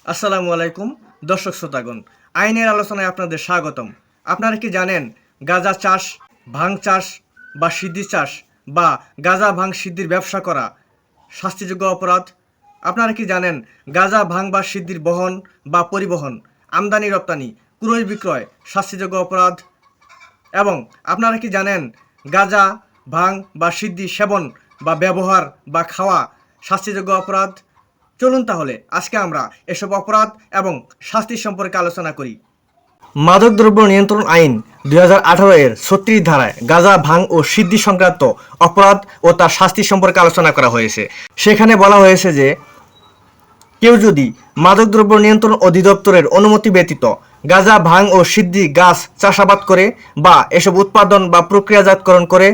আসসালামু আলাইকুম দর্শক শ্রোতাগণ, আইনের আলোচনায় আপনাদের স্বাগতম। আপনারা কি জানেন গাঁজা চাষ, ভাং চাষ বা সিদ্ধি চাষ বা গাঁজা ভাং সিদ্ধির ব্যবসা করা শাস্তিযোগ্য অপরাধ? আপনারা কি জানেন গাঁজা ভাং বা সিদ্ধির বহন বা পরিবহন, আমদানি রপ্তানি, ক্রয় বিক্রয় শাস্তিযোগ্য অপরাধ? এবং আপনারা কি জানেন গাঁজা ভাং বা সিদ্ধি সেবন বা ব্যবহার বা খাওয়া শাস্তিযোগ্য অপরাধ? চলুন তাহলে আজকে আমরা এসব অপরাধ এবং শাস্তি সম্পর্কে আলোচনা করি। মাদকদ্রব্য নিয়ন্ত্রণ আইন 2018 এর 36 ধারায় গাঁজা ভাং ও সিদ্ধি সংক্রান্ত অপরাধ ও তার শাস্তি সম্পর্কে আলোচনা করা হয়েছে। সেখানে বলা হয়েছে যে কেউ যদি মাদকদ্রব্য নিয়ন্ত্রণ অধিদপ্তরের অনুমতি ব্যতীত গাঁজা ভাং ও সিদ্ধি গাছ চাষাবাদ করে বা এসব উৎপাদন বা প্রক্রিয়াজাতকরণ করে,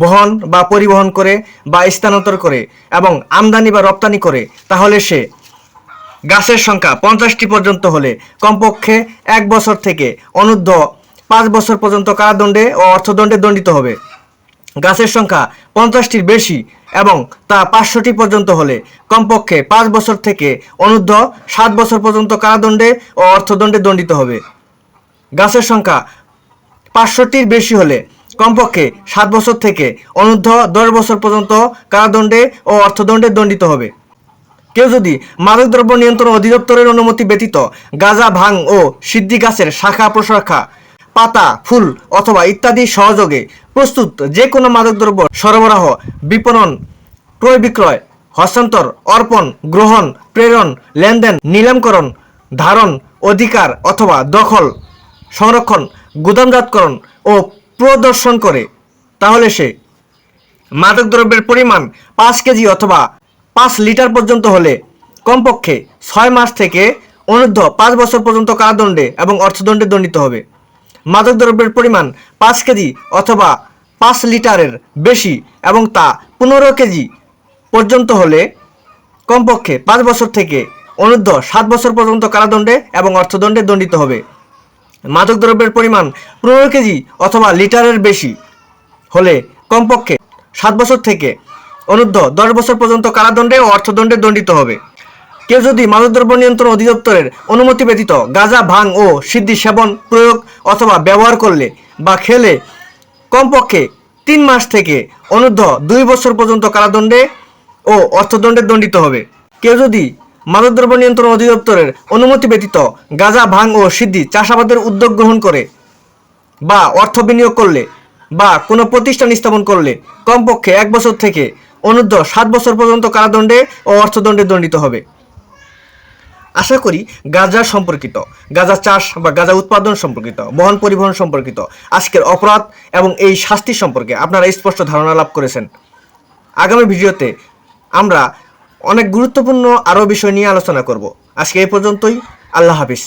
বহন বা পরিবহন করে বা স্থানান্তর করে এবং আমদানি বা রপ্তানি করে, তাহলে সে গাছের সংখ্যা 50টি পর্যন্ত হলে কমপক্ষে 1 বছর থেকে অনূর্ধ্ব 5 বছর পর্যন্ত কারাদণ্ডে ও অর্থদণ্ডে দণ্ডিত হবে। গাছের সংখ্যা 50টির বেশি এবং তা 500টি পর্যন্ত হলে কমপক্ষে 5 বছর থেকে অনূর্ধ্ব 7 বছর পর্যন্ত কারাদণ্ডে ও অর্থদণ্ডে দণ্ডিত হবে। গাছের সংখ্যা 500টির বেশি হলে কমপক্ষে 7 বছর থেকে অনূর্ধ্ব 10 বছর পর্যন্ত কারাদণ্ডে ও অর্থদণ্ডে দণ্ডিত হবে। কেউ যদি মাদকদ্রব্য নিয়ন্ত্রণ অধিদপ্তরের অনুমতি ব্যতীত গাঁজা ভাং ও সিদ্ধি গাছের শাখা প্রশাখা, পাতা, ফুল অথবা ইত্যাদি সহযোগে প্রস্তুত যে কোনো মাদকদ্রব্য সরবরাহ, বিপণন, ক্রয় বিক্রয়, হস্তান্তর, অর্পণ, গ্রহণ, প্রেরণ, লেনদেন, নিলামকরণ, ধারণ, অধিকার অথবা দখল, সংরক্ষণ, গুদামজাতকরণ ও প্রদর্শন করে, তাহলে সে মাদকদ্রব্যের পরিমাণ 5 কেজি অথবা 5 লিটার পর্যন্ত হলে কমপক্ষে 6 মাস থেকে অনূর্ধ্ব 5 বছর পর্যন্ত কারাদণ্ডে এবং অর্থদণ্ডে দণ্ডিত হবে। মাদকদ্রব্যের পরিমাণ 5 কেজি অথবা 5 লিটারের বেশি এবং তা 15 কেজি পর্যন্ত হলে কমপক্ষে 5 বছর থেকে অনূর্ধ্ব 7 বছর পর্যন্ত কারাদণ্ডে এবং অর্থদণ্ডে দণ্ডিত হবে। মাদকদ্রব্যের পরিমাণ 15 কেজি অথবা লিটারের বেশি হলে কমপক্ষে 7 বছর থেকে অনূর্ধ্ব 10 বছর পর্যন্ত কারাদণ্ডে ও অর্থদণ্ডে দণ্ডিত হবে। কেউ যদি মাদকদ্রব্য নিয়ন্ত্রণ অধিদপ্তরের অনুমতি ব্যতীত গাঁজা ভাং ও সিদ্ধি সেবন, প্রয়োগ অথবা ব্যবহার করলে বা খেলে কমপক্ষে 3 মাস থেকে অনূর্ধ্ব 2 বছর পর্যন্ত কারাদণ্ডে ও অর্থদণ্ডে দণ্ডিত হবে। কেউ যদি মাদকদ্রব্য নিয়ন্ত্রণ অধিদপ্তরের অনুমতি ব্যতীত গাঁজা ভাং ও সিদ্ধি চাষাবাদের উদ্যোগ গ্রহণ করে বা অর্থ বিনিয়োগ করলে বা কোনো প্রতিষ্ঠান স্থাপন করলে কমপক্ষে 1 বছর থেকে অনূর্ধ্ব 7 বছর পর্যন্ত কারাদণ্ডে ও অর্থদণ্ডে দণ্ডিত হবে। আশা করি গাঁজা সম্পর্কিত, গাঁজা চাষ বা গাঁজা উৎপাদন সম্পর্কিত, বহন পরিবহন সম্পর্কিত আজকের অপরাধ এবং এই শাস্তি সম্পর্কে আপনারা স্পষ্ট ধারণা লাভ করেছেন। আগামী ভিডিওতে আমরা অনেক গুরুত্বপূর্ণ আরও বিষয় নিয়ে আলোচনা করব। আজকে এই পর্যন্তই। আল্লাহ হাফিজ।